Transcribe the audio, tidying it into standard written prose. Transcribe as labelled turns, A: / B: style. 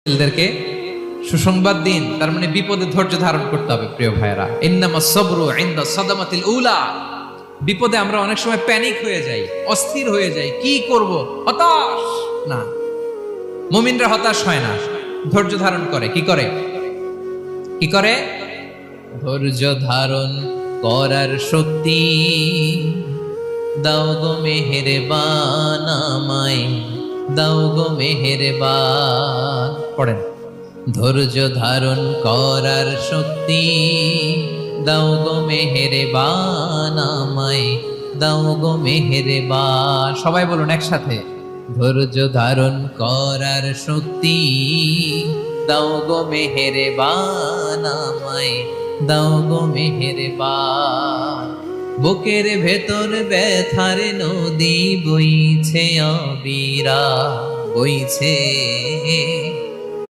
A: ছেলেদেরকে সুসংবাদ দিন, তার মানে বিপদে ধৈর্য ধারণ করতে হবে। প্রিয় ভাইয়েরা, ইন্নামাস সাবরু ইনদা সাদামাতিল উলা। বিপদে আমরা অনেক সময় প্যানিক হয়ে যাই, অস্থির হয়ে যাই, কি করব, হতাশ। না, মুমিনরা হতাশ হয় না, ধৈর্য ধারণ করে। কি করে? কি করে? ধৈর্য ধারণ করার শক্তি দাও গো মেহেরবান আমায়, দাও গো মেহেরবান। পড়েন, ধৈর্য ধারণ করার শক্তি দাও গো মেহেরবান আমায়, দাও গো মেহেরবান। সবাই বলুন একসাথে, ধৈর্য ধারণ করার শক্তি দাও গো মেহেরবান আমায়, দাও গো মেহেরবান। বুকের ভেতর ব্যথার নদী বইছে অবিরা, বইছে